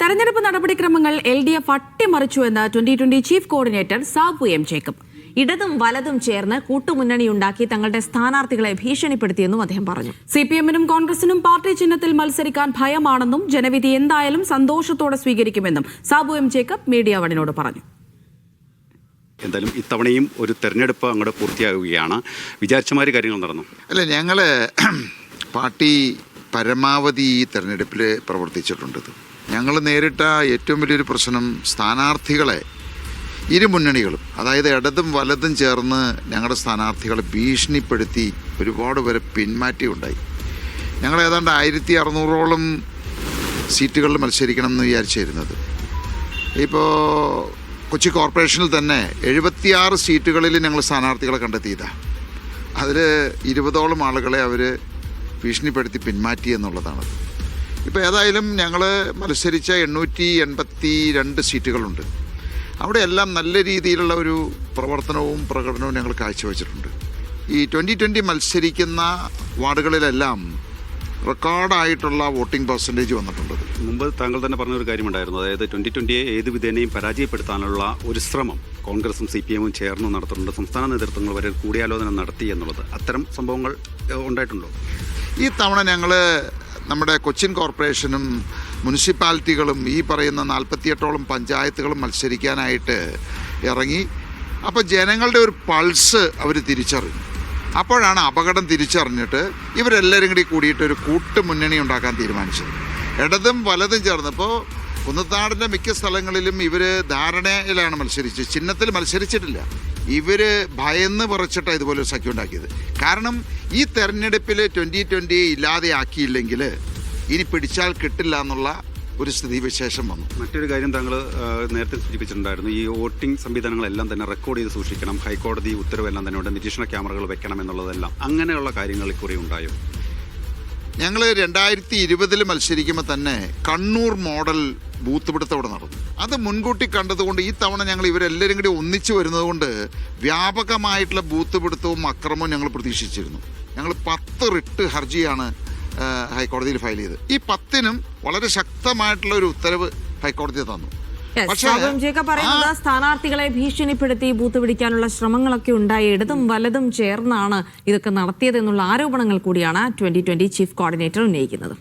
തെരഞ്ഞെടുപ്പ് നടപടിക്രമങ്ങൾ LDF അട്ടിമറിച്ചുവെന്ന് 2020 chief coordinator Sabu M Jacob. ഇടതും വലതും ചേർന്ന് കൂട്ടുമുന്നണിയുണ്ടാക്കി തങ്ങളുടെ സ്ഥാനാർത്ഥികളെ ഭീഷണിപ്പെടുത്തിയെന്നും അദ്ദേഹം പറഞ്ഞു. CPM-നും കോൺഗ്രസിനും പാർട്ടി ചിഹ്നത്തിൽ മത്സരിക്കാൻ ഭയമാണെന്നും ജനവിധി എന്തായാലും സന്തോഷത്തോടെ സ്വീകരിക്കുമെന്നും സാബു എം ജേക്കബ് മീഡിയ വണിനോട് പറഞ്ഞു. എന്തായാലും ഇത്തവണയും ഒരു തെരഞ്ഞെടുപ്പ് അങ്ങോട്ട് പൂർത്തിയാകുകയാണ്. വിചാരിച്ചമാതിരി കാര്യങ്ങൾ നടന്നു. അല്ല, ഞങ്ങൾ പാർട്ടി പരമാവധി ഈ തെരഞ്ഞെടുപ്പിൽ പ്രവർത്തിച്ചിട്ടുണ്ട്. ഞങ്ങൾ നേരിട്ട ഏറ്റവും വലിയൊരു പ്രശ്നം സ്ഥാനാർത്ഥികളെ ഇരു മുന്നണികളും, അതായത് ഇടതും വലതും ചേർന്ന് ഞങ്ങളുടെ സ്ഥാനാർത്ഥികളെ ഭീഷണിപ്പെടുത്തി ഒരുപാട് പേരെ പിന്മാറ്റിയുണ്ടായി. ഞങ്ങൾ ഏതാണ്ട് 1600ഓളം സീറ്റുകളിൽ മത്സരിക്കണം എന്ന് വിചാരിച്ചിരുന്നത്. ഇപ്പോൾ കൊച്ചി കോർപ്പറേഷനിൽ തന്നെ 76 സീറ്റുകളിൽ ഞങ്ങൾ സ്ഥാനാർത്ഥികളെ കണ്ടെത്തിയതാണ്. അതിൽ 20ഓളം ആളുകളെ അവർ ഭീഷണിപ്പെടുത്തി പിന്മാറ്റി എന്നുള്ളതാണ്. ഇപ്പോൾ ഏതായാലും ഞങ്ങൾ മത്സരിച്ച 882 സീറ്റുകളുണ്ട്. അവിടെയെല്ലാം നല്ല രീതിയിലുള്ള ഒരു പ്രവർത്തനവും പ്രകടനവും ഞങ്ങൾ കാഴ്ചവെച്ചിട്ടുണ്ട്. ഈ 2020 മത്സരിക്കുന്ന വാർഡുകളിലെല്ലാം റെക്കോർഡായിട്ടുള്ള വോട്ടിംഗ് പെർസെൻറ്റേജ് വന്നിട്ടുണ്ട്. മുമ്പ് താങ്കൾ തന്നെ പറഞ്ഞൊരു കാര്യമുണ്ടായിരുന്നു, അതായത് 2020 ഏത് വിധേനയും പരാജയപ്പെടുത്താനുള്ള ഒരു ശ്രമം കോൺഗ്രസും CPM-ഉം ചേർന്ന് നടത്തുന്നുണ്ട്. സംസ്ഥാന നേതൃത്വങ്ങൾ വരെ കൂടിയാലോചന നടത്തി എന്നുള്ളത്, അത്തരം സംഭവങ്ങൾ ഉണ്ടായിട്ടുണ്ടോ? ഈ തവണ ഞങ്ങൾ നമ്മുടെ കൊച്ചിൻ കോർപ്പറേഷനും മുനിസിപ്പാലിറ്റികളും ഈ പറയുന്ന 48ഓളം പഞ്ചായത്തുകളും മത്സരിക്കാനായിട്ട് ഇറങ്ങി. അപ്പോൾ ജനങ്ങളുടെ ഒരു പൾസ് അവർ തിരിച്ചറിഞ്ഞു. അപ്പോഴാണ് അപകടം തിരിച്ചറിഞ്ഞിട്ട് ഇവരെല്ലാവരും കൂടിയിട്ട് ഒരു കൂട്ടുമുന്നണി ഉണ്ടാക്കാൻ തീരുമാനിച്ചത്. ഇടതും വലതും ചേർന്നപ്പോൾ കുന്നത്താടിൻ്റെ മിക്ക സ്ഥലങ്ങളിലും ഇവർ ധാരണയിലാണ് മത്സരിച്ചത്, ചിഹ്നത്തിൽ മത്സരിച്ചിട്ടില്ല. ഇവർ ഭയന്ന് പറിച്ചിട്ടാണ് ഇതുപോലെ ഒരു സഖ്യം ഉണ്ടാക്കിയത്. കാരണം ഈ തെരഞ്ഞെടുപ്പിൽ 2020 ഇല്ലാതെ ആക്കിയില്ലെങ്കിൽ ഇനി പിടിച്ചാൽ കിട്ടില്ല എന്നുള്ള ഒരു സ്ഥിതിവിശേഷം വന്നു. മറ്റൊരു കാര്യം താങ്കൾ നേരത്തെ സൂചിപ്പിച്ചിട്ടുണ്ടായിരുന്നു, ഈ വോട്ടിംഗ് സംവിധാനങ്ങളെല്ലാം തന്നെ റെക്കോർഡ് ചെയ്ത് സൂക്ഷിക്കണം, ഹൈക്കോടതി ഉത്തരവെല്ലാം തന്നെ ഉണ്ട്, നിരീക്ഷണ ക്യാമറകൾ വെക്കണം എന്നുള്ളതെല്ലാം, അങ്ങനെയുള്ള കാര്യങ്ങൾ ഇക്കുറി ഉണ്ടായോ? ഞങ്ങൾ 2020 മത്സരിക്കുമ്പോൾ തന്നെ കണ്ണൂർ മോഡൽ ബൂത്ത് പിടുത്തം അവിടെ നടന്നു. അത് മുൻകൂട്ടി കണ്ടതുകൊണ്ട് ഈ തവണ ഞങ്ങൾ ഇവരെല്ലാവരും കൂടി ഒന്നിച്ചു വരുന്നതുകൊണ്ട് വ്യാപകമായിട്ടുള്ള ബൂത്ത് പിടുത്തവും അക്രമവും ഞങ്ങൾ പ്രതീക്ഷിച്ചിരുന്നു. ഞങ്ങൾ 10 റിട്ട് ഹർജിയാണ് ഹൈക്കോടതിയിൽ ഫയൽ ചെയ്ത്. ഈ 10നും വളരെ ശക്തമായിട്ടുള്ള ഒരു ഉത്തരവ് ഹൈക്കോടതി തന്നു. പറയുന്നത് സ്ഥാനാർത്ഥികളെ ഭീഷണിപ്പെടുത്തി ബൂത്ത് പിടിക്കാനുള്ള ശ്രമങ്ങളൊക്കെ ഉണ്ടായി, ഇടതും വലതും ചേർന്നാണ് ഇതൊക്കെ നടത്തിയതെന്നുള്ള ആരോപണങ്ങൾ കൂടിയാണ് 2020 ചീഫ് കോർഡിനേറ്റർ ഉന്നയിക്കുന്നത്.